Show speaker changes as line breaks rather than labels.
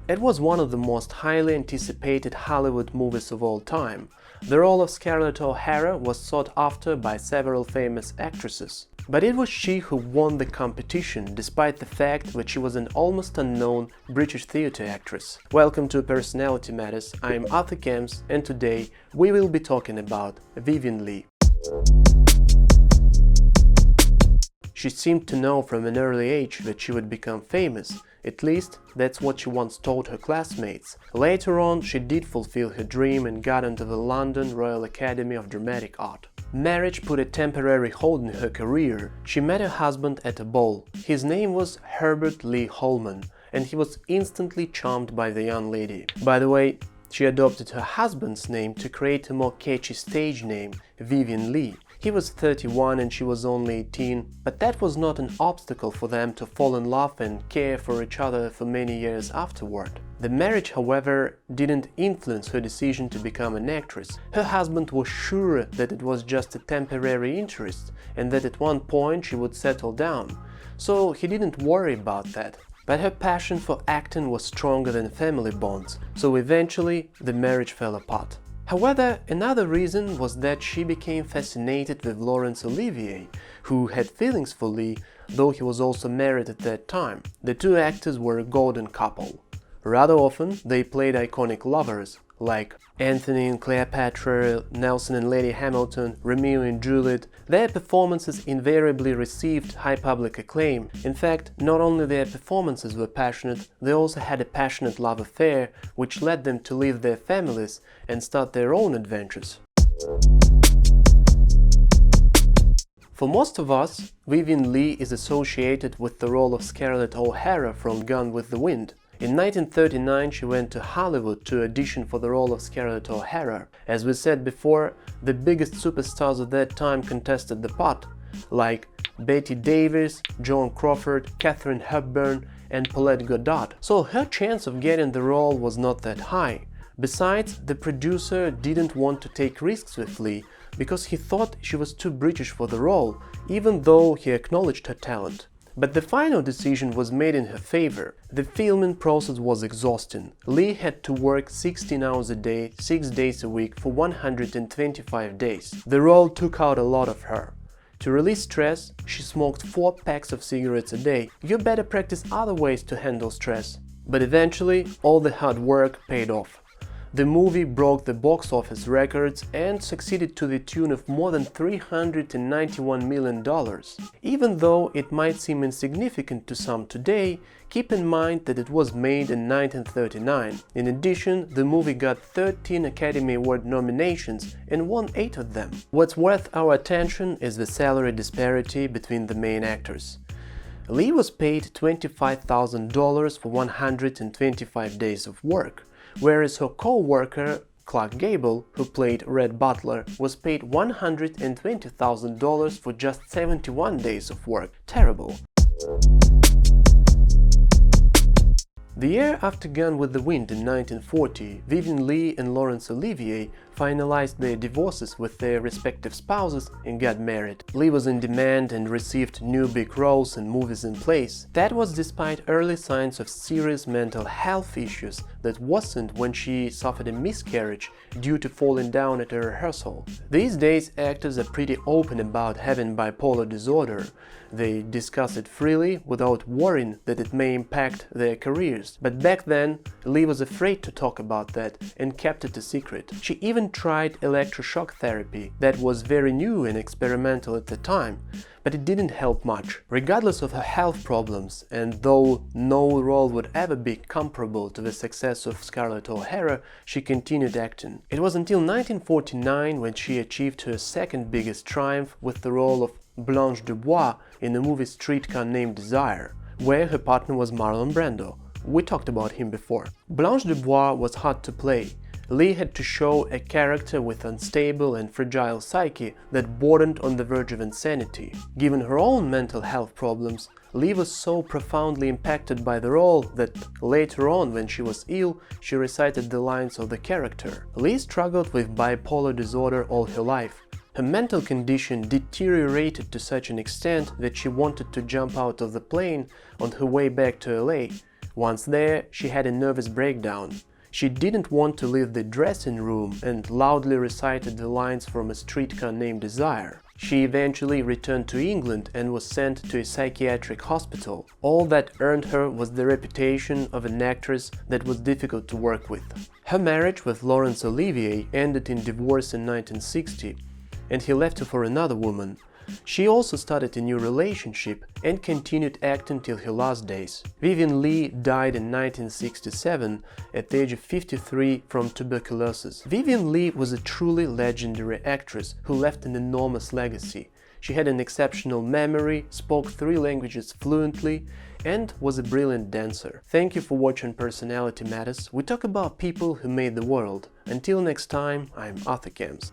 It was one of the most highly anticipated Hollywood movies of all time. The role of Scarlett O'Hara was sought after by several famous actresses. But it was she who won the competition, despite the fact that she was an almost unknown British theatre actress. Welcome to Personality Matters, I'm Arthur Kems, and today we will be talking about Vivien Leigh. She seemed to know from an early age that she would become famous. At least, that's what she once told her classmates. Later on, she did fulfill her dream and got into the London Royal Academy of Dramatic Art. Marriage put a temporary hold on her career. She met her husband at a ball. His name was Herbert Lee Holman, and he was instantly charmed by the young lady. By the way, she adopted her husband's name to create a more catchy stage name, Vivien Leigh. He was 31 and she was only 18, but that was not an obstacle for them to fall in love and care for each other for many years afterward. The marriage, however, didn't influence her decision to become an actress. Her husband was sure that it was just a temporary interest and that at one point she would settle down, so he didn't worry about that. But her passion for acting was stronger than family bonds, so eventually the marriage fell apart. However, another reason was that she became fascinated with Laurence Olivier, who had feelings for Leigh, though he was also married at that time. The two actors were a golden couple. Rather often, they played iconic lovers, like Anthony and Cleopatra, Nelson and Lady Hamilton, Romeo and Juliet. Their performances invariably received high public acclaim. In fact, not only their performances were passionate, they also had a passionate love affair, which led them to leave their families and start their own adventures. For most of us, Vivien Leigh is associated with the role of Scarlett O'Hara from Gone with the Wind. In 1939, she went to Hollywood to audition for the role of Scarlett O'Hara. As we said before, the biggest superstars of that time contested the part, like Bette Davis, Joan Crawford, Katharine Hepburn, and Paulette Goddard. So her chance of getting the role was not that high. Besides, the producer didn't want to take risks with Leigh because he thought she was too British for the role, even though he acknowledged her talent. But the final decision was made in her favor. The filming process was exhausting. Leigh had to work 16 hours a day, 6 days a week for 125 days. The role took out a lot of her. To release stress, she smoked 4 packs of cigarettes a day. You better practice other ways to handle stress. But eventually, all the hard work paid off. The movie broke the box office records and succeeded to the tune of more than $391 million. Even though it might seem insignificant to some today, keep in mind that it was made in 1939. In addition, the movie got 13 Academy Award nominations and won 8 of them. What's worth our attention is the salary disparity between the main actors. Leigh was paid $25,000 for 125 days of work, whereas her co-worker, Clark Gable, who played Red Butler, was paid $120,000 for just 71 days of work. Terrible. The year after Gone with the Wind in 1940, Vivien Leigh and Laurence Olivier finalized their divorces with their respective spouses and got married. Leigh was in demand and received new big roles and movies in plays. That was despite early signs of serious mental health issues that worsened when she suffered a miscarriage due to falling down at a rehearsal. These days, actors are pretty open about having bipolar disorder. They discuss it freely without worrying that it may impact their careers. But back then, Leigh was afraid to talk about that and kept it a secret. She even tried electroshock therapy. That was very new and experimental at the time, but it didn't help much. Regardless of her health problems, and though no role would ever be comparable to the success of Scarlett O'Hara, she continued acting. It was until 1949 when she achieved her second biggest triumph with the role of Blanche Dubois in the movie Streetcar Named Desire, where her partner was Marlon Brando. We talked about him before. Blanche Dubois was hard to play. Leigh had to show a character with unstable and fragile psyche that bordered on the verge of insanity. Given her own mental health problems, Leigh was so profoundly impacted by the role that later on, when she was ill, she recited the lines of the character. Leigh struggled with bipolar disorder all her life. Her mental condition deteriorated to such an extent that she wanted to jump out of the plane on her way back to LA. Once there, she had a nervous breakdown. She didn't want to leave the dressing room and loudly recited the lines from A Streetcar Named Desire. She eventually returned to England and was sent to a psychiatric hospital. All that earned her was the reputation of an actress that was difficult to work with. Her marriage with Laurence Olivier ended in divorce in 1960, and he left her for another woman. She also started a new relationship and continued acting till her last days. Vivien Leigh died in 1967 at the age of 53 from tuberculosis. Vivien Leigh was a truly legendary actress who left an enormous legacy. She had an exceptional memory, spoke 3 languages fluently, and was a brilliant dancer. Thank you for watching Personality Matters. We talk about people who made the world. Until next time, I'm Arthur Camps.